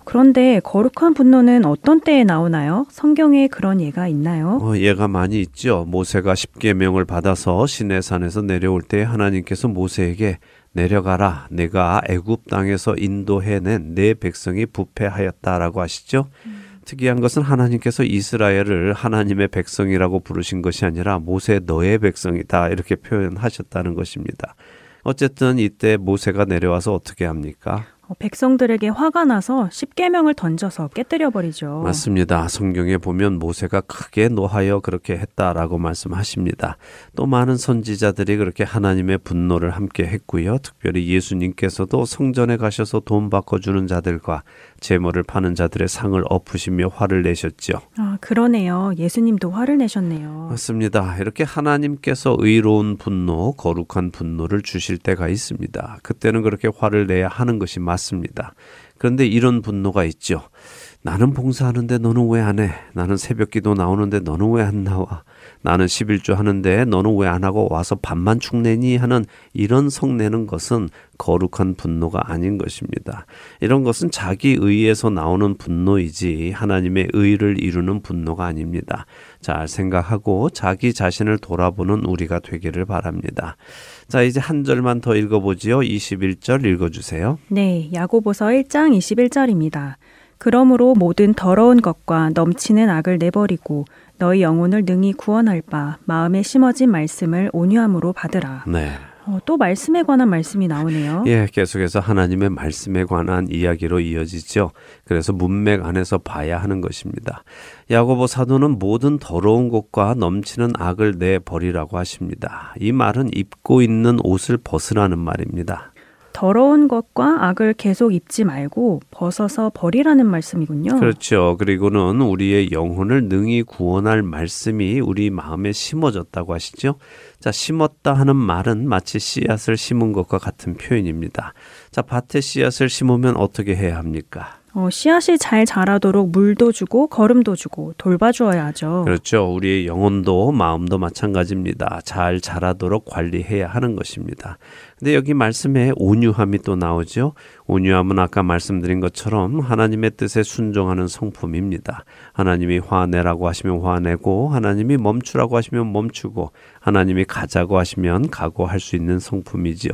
그런데 거룩한 분노는 어떤 때에 나오나요? 성경에 그런 예가 있나요? 예가 많이 있죠. 모세가 십계명을 받아서 시내산에서 내려올 때 하나님께서 모세에게 내려가라. 내가 애굽 땅에서 인도해낸 내 백성이 부패하였다라고 하시죠. 특이한 것은 하나님께서 이스라엘을 하나님의 백성이라고 부르신 것이 아니라 모세 너의 백성이다 이렇게 표현하셨다는 것입니다. 어쨌든 이때 모세가 내려와서 어떻게 합니까? 백성들에게 화가 나서 십계명을 던져서 깨뜨려 버리죠. 맞습니다. 성경에 보면 모세가 크게 노하여 그렇게 했다라고 말씀하십니다. 또 많은 선지자들이 그렇게 하나님의 분노를 함께 했고요. 특별히 예수님께서도 성전에 가셔서 돈 바꿔주는 자들과 재물을 파는 자들의 상을 엎으시며 화를 내셨죠. 아, 그러네요. 예수님도 화를 내셨네요. 맞습니다. 이렇게 하나님께서 의로운 분노, 거룩한 분노를 주실 때가 있습니다. 그때는 그렇게 화를 내야 하는 것이 맞습니다. 그런데 이런 분노가 있죠. 나는 봉사하는데 너는 왜 안 해? 나는 새벽기도 나오는데 너는 왜 안 나와? 나는 11조 하는데 너는 왜 안 하고 와서 밥만 축내니? 하는 이런 성내는 것은 거룩한 분노가 아닌 것입니다. 이런 것은 자기 의에서 나오는 분노이지 하나님의 의를 이루는 분노가 아닙니다. 잘 생각하고 자기 자신을 돌아보는 우리가 되기를 바랍니다. 자, 이제 한 절만 더 읽어보지요. 21절 읽어주세요. 네, 야고보서 1장 21절입니다. 그러므로 모든 더러운 것과 넘치는 악을 내버리고 너희 영혼을 능히 구원할 바 마음에 심어진 말씀을 온유함으로 받으라. 네. 또 말씀에 관한 말씀이 나오네요. 예, 계속해서 하나님의 말씀에 관한 이야기로 이어지죠. 그래서 문맥 안에서 봐야 하는 것입니다. 야고보 사도는 모든 더러운 것과 넘치는 악을 내버리라고 하십니다. 이 말은 입고 있는 옷을 벗으라는 말입니다. 더러운 것과 악을 계속 입지 말고 벗어서 버리라는 말씀이군요. 그렇죠. 그리고는 우리의 영혼을 능히 구원할 말씀이 우리 마음에 심어졌다고 하시죠. 자, 심었다 하는 말은 마치 씨앗을 심은 것과 같은 표현입니다. 자, 밭에 씨앗을 심으면 어떻게 해야 합니까? 씨앗이 잘 자라도록 물도 주고 거름도 주고 돌봐주어야 하죠. 그렇죠. 우리의 영혼도 마음도 마찬가지입니다. 잘 자라도록 관리해야 하는 것입니다. 근데 여기 말씀에 온유함이 또 나오죠. 온유함은 아까 말씀드린 것처럼 하나님의 뜻에 순종하는 성품입니다. 하나님이 화내라고 하시면 화내고 하나님이 멈추라고 하시면 멈추고 하나님이 가자고 하시면 가고 할 수 있는 성품이지요.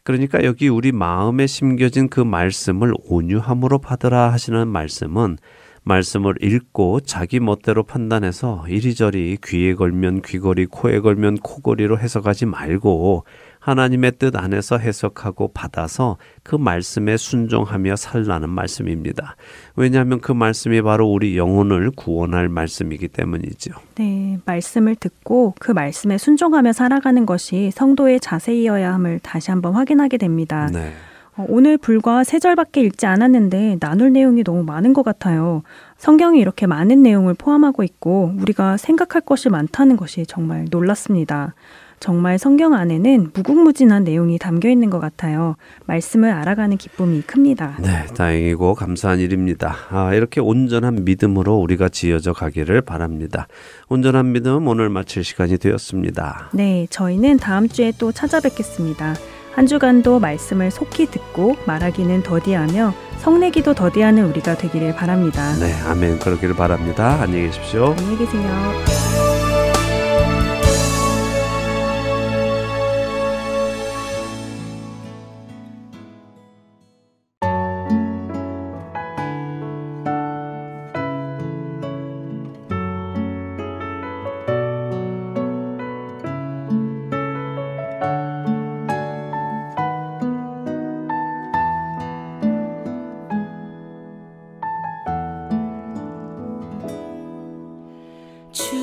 그러니까 여기 우리 마음에 심겨진 그 말씀을 온유함으로 받으라 하시는 말씀은 말씀을 읽고 자기 멋대로 판단해서 이리저리 귀에 걸면 귀걸이, 코에 걸면 코걸이로 해석하지 말고 하나님의 뜻 안에서 해석하고 받아서 그 말씀에 순종하며 살라는 말씀입니다. 왜냐하면 그 말씀이 바로 우리 영혼을 구원할 말씀이기 때문이죠. 네, 말씀을 듣고 그 말씀에 순종하며 살아가는 것이 성도의 자세이어야 함을 다시 한번 확인하게 됩니다. 네. 오늘 불과 3절밖에 읽지 않았는데 나눌 내용이 너무 많은 것 같아요. 성경이 이렇게 많은 내용을 포함하고 있고 우리가 생각할 것이 많다는 것이 정말 놀랐습니다. 정말 성경 안에는 무궁무진한 내용이 담겨 있는 것 같아요. 말씀을 알아가는 기쁨이 큽니다. 네, 다행이고 감사한 일입니다. 이렇게 온전한 믿음으로 우리가 지어져 가기를 바랍니다. 온전한 믿음 오늘 마칠 시간이 되었습니다. 네, 저희는 다음 주에 또 찾아뵙겠습니다. 한 주간도 말씀을 속히 듣고 말하기는 더디하며 성내기도 더디하는 우리가 되기를 바랍니다. 네, 아멘. 그러기를 바랍니다. 안녕히 계십시오. 안녕히 계세요. 주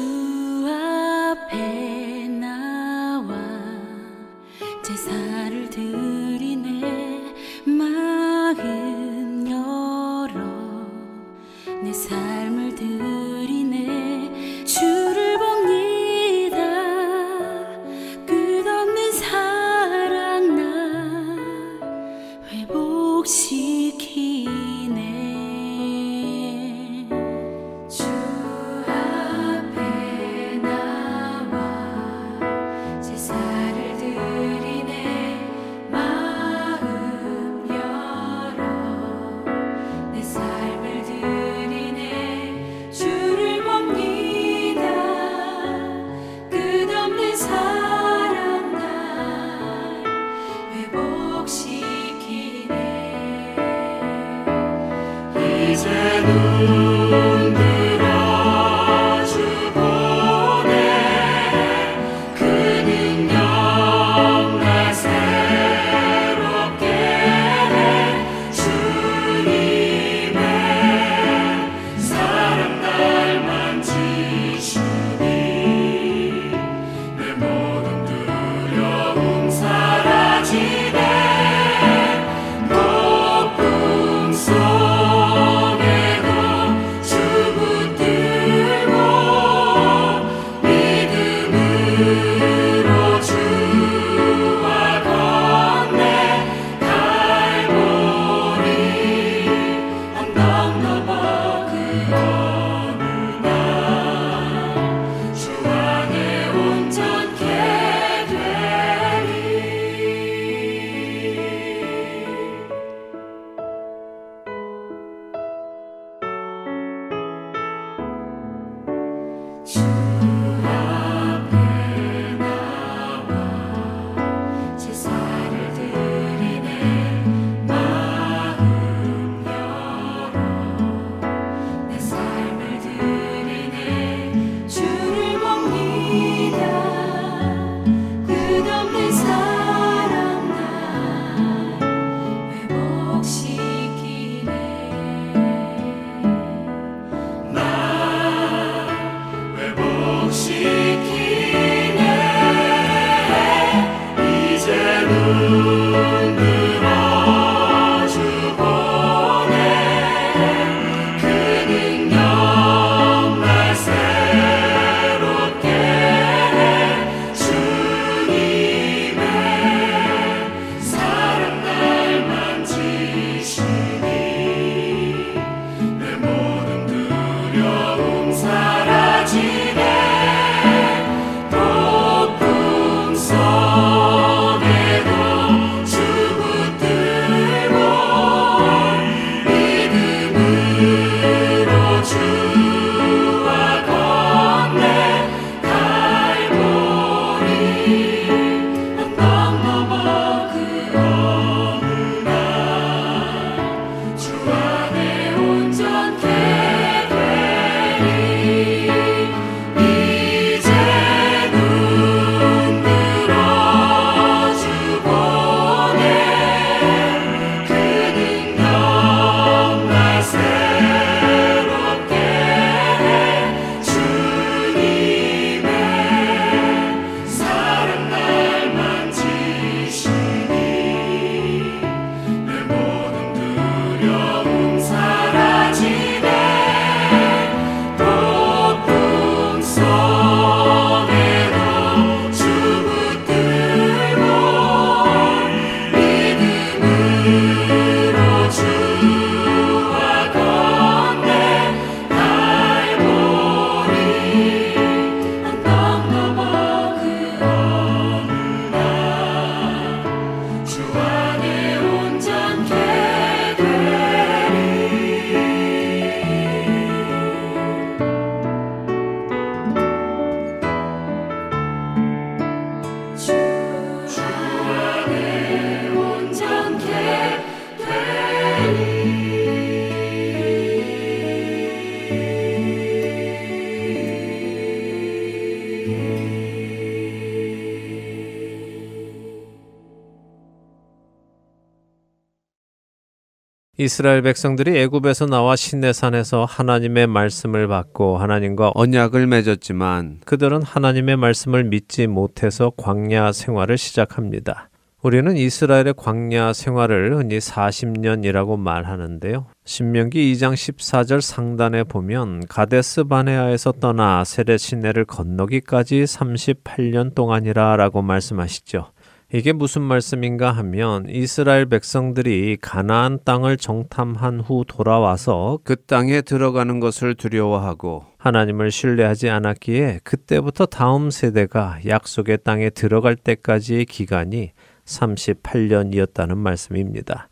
이스라엘 백성들이 애굽에서 나와 시내산에서 하나님의 말씀을 받고 하나님과 언약을 맺었지만 그들은 하나님의 말씀을 믿지 못해서 광야 생활을 시작합니다. 우리는 이스라엘의 광야 생활을 흔히 40년이라고 말하는데요. 신명기 2장 14절 상단에 보면 가데스 바네아에서 떠나 세렛 시내를 건너기까지 38년 동안이라 라고 말씀하시죠. 이게 무슨 말씀인가 하면 이스라엘 백성들이 가나안 땅을 정탐한 후 돌아와서 그 땅에 들어가는 것을 두려워하고 하나님을 신뢰하지 않았기에 그때부터 다음 세대가 약속의 땅에 들어갈 때까지의 기간이 38년이었다는 말씀입니다.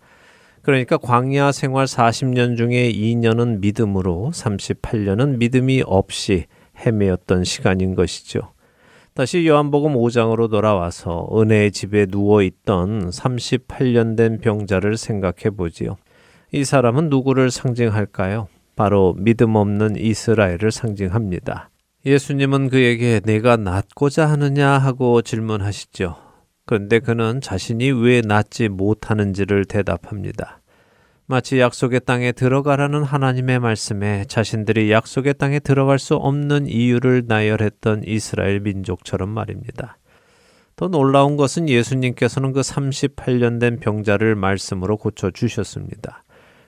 그러니까 광야 생활 40년 중에 2년은 믿음으로 38년은 믿음이 없이 헤매었던 시간인 것이죠. 다시 요한복음 5장으로 돌아와서 은혜의 집에 누워있던 38년 된 병자를 생각해 보지요. 이 사람은 누구를 상징할까요? 바로 믿음 없는 이스라엘을 상징합니다. 예수님은 그에게 내가 낫고자 하느냐 하고 질문하시죠. 그런데 그는 자신이 왜 낫지 못하는지를 대답합니다. 마치 약속의 땅에 들어가라는 하나님의 말씀에 자신들이 약속의 땅에 들어갈 수 없는 이유를 나열했던 이스라엘 민족처럼 말입니다. 더 놀라운 것은 예수님께서는 그 38년 된 병자를 말씀으로 고쳐주셨습니다.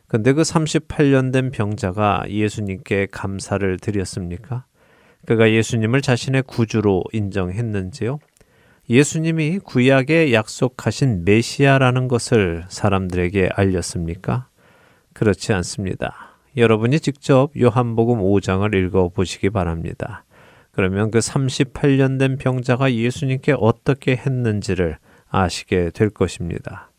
근데 그 38년 된 병자가 예수님께 감사를 드렸습니까? 그가 예수님을 자신의 구주로 인정했는지요? 예수님이 구약에 약속하신 메시아라는 것을 사람들에게 알렸습니까? 그렇지 않습니다. 여러분이 직접 요한복음 5장을 읽어보시기 바랍니다. 그러면 그 38년 된 병자가 예수님께 어떻게 했는지를 아시게 될 것입니다.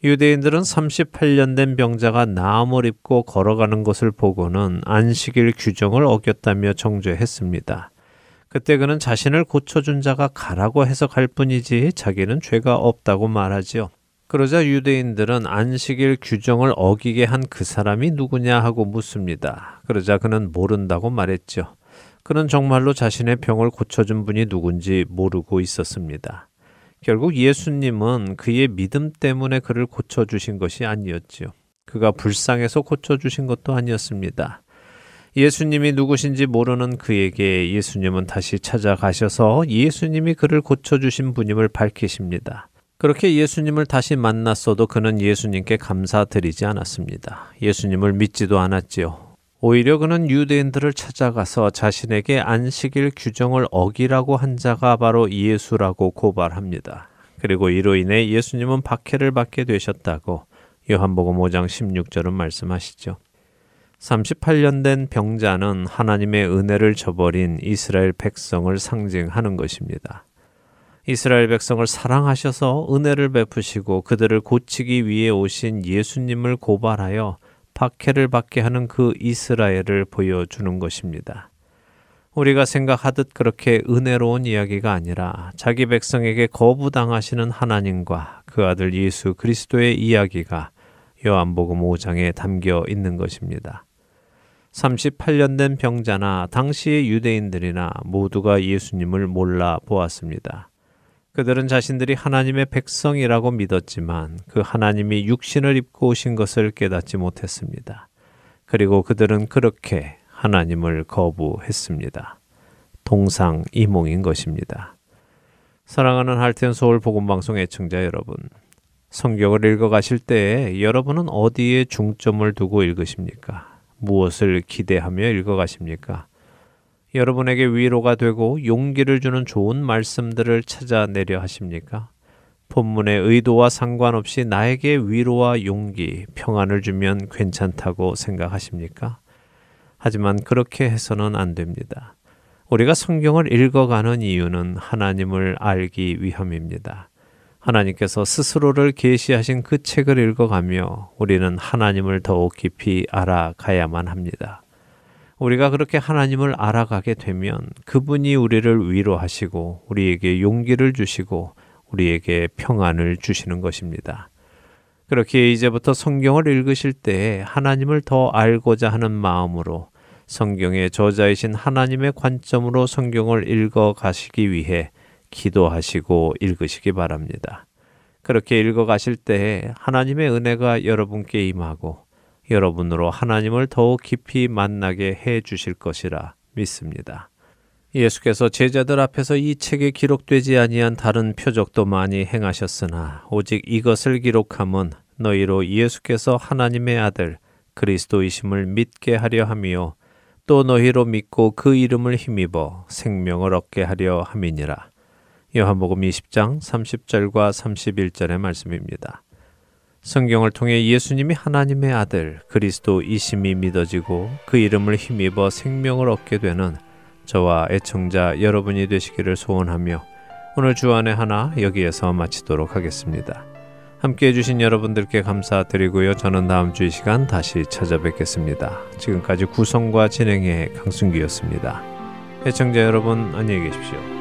유대인들은 38년 된 병자가 나음을 입고 걸어가는 것을 보고는 안식일 규정을 어겼다며 정죄했습니다. 그때 그는 자신을 고쳐준 자가 가라고 해석할 뿐이지 자기는 죄가 없다고 말하지요. 그러자 유대인들은 안식일 규정을 어기게 한 그 사람이 누구냐 하고 묻습니다. 그러자 그는 모른다고 말했죠. 그는 정말로 자신의 병을 고쳐준 분이 누군지 모르고 있었습니다. 결국 예수님은 그의 믿음 때문에 그를 고쳐주신 것이 아니었지요. 그가 불쌍해서 고쳐주신 것도 아니었습니다. 예수님이 누구신지 모르는 그에게 예수님은 다시 찾아가셔서 예수님이 그를 고쳐주신 분임을 밝히십니다. 그렇게 예수님을 다시 만났어도 그는 예수님께 감사드리지 않았습니다. 예수님을 믿지도 않았지요. 오히려 그는 유대인들을 찾아가서 자신에게 안식일 규정을 어기라고 한 자가 바로 예수라고 고발합니다. 그리고 이로 인해 예수님은 박해를 받게 되셨다고 요한복음 5장 16절은 말씀하시죠. 38년 된 병자는 하나님의 은혜를 저버린 이스라엘 백성을 상징하는 것입니다. 이스라엘 백성을 사랑하셔서 은혜를 베푸시고 그들을 고치기 위해 오신 예수님을 고발하여 박해를 받게 하는 그 이스라엘을 보여주는 것입니다. 우리가 생각하듯 그렇게 은혜로운 이야기가 아니라 자기 백성에게 거부당하시는 하나님과 그 아들 예수 그리스도의 이야기가 요한복음 5장에 담겨 있는 것입니다. 38년 된 병자나 당시의 유대인들이나 모두가 예수님을 몰라 보았습니다. 그들은 자신들이 하나님의 백성이라고 믿었지만 그 하나님이 육신을 입고 오신 것을 깨닫지 못했습니다. 그리고 그들은 그렇게 하나님을 거부했습니다. 동상이몽인 것입니다. 사랑하는 할텐 서울 복음방송 애청자 여러분, 성경을 읽어가실 때에 여러분은 어디에 중점을 두고 읽으십니까? 무엇을 기대하며 읽어가십니까? 여러분에게 위로가 되고 용기를 주는 좋은 말씀들을 찾아내려 하십니까? 본문의 의도와 상관없이 나에게 위로와 용기, 평안을 주면 괜찮다고 생각하십니까? 하지만 그렇게 해서는 안 됩니다. 우리가 성경을 읽어가는 이유는 하나님을 알기 위함입니다. 하나님께서 스스로를 계시하신 그 책을 읽어가며 우리는 하나님을 더욱 깊이 알아가야만 합니다. 우리가 그렇게 하나님을 알아가게 되면 그분이 우리를 위로하시고 우리에게 용기를 주시고 우리에게 평안을 주시는 것입니다. 그렇게 이제부터 성경을 읽으실 때 하나님을 더 알고자 하는 마음으로 성경의 저자이신 하나님의 관점으로 성경을 읽어 가시기 위해 기도하시고 읽으시기 바랍니다. 그렇게 읽어 가실 때 하나님의 은혜가 여러분께 임하고 여러분으로 하나님을 더욱 깊이 만나게 해 주실 것이라 믿습니다. 예수께서 제자들 앞에서 이 책에 기록되지 아니한 다른 표적도 많이 행하셨으나 오직 이것을 기록함은 너희로 예수께서 하나님의 아들 그리스도이심을 믿게 하려 함이요 또 너희로 믿고 그 이름을 힘입어 생명을 얻게 하려 함이니라. 요한복음 20장 30절과 31절의 말씀입니다. 성경을 통해 예수님이 하나님의 아들 그리스도이심이 믿어지고 그 이름을 힘입어 생명을 얻게 되는 저와 애청자 여러분이 되시기를 소원하며 오늘 주안의 하나 여기에서 마치도록 하겠습니다. 함께해 주신 여러분들께 감사드리고요. 저는 다음 주 이 시간 다시 찾아뵙겠습니다. 지금까지 구성과 진행의 강순기였습니다. 애청자 여러분 안녕히 계십시오.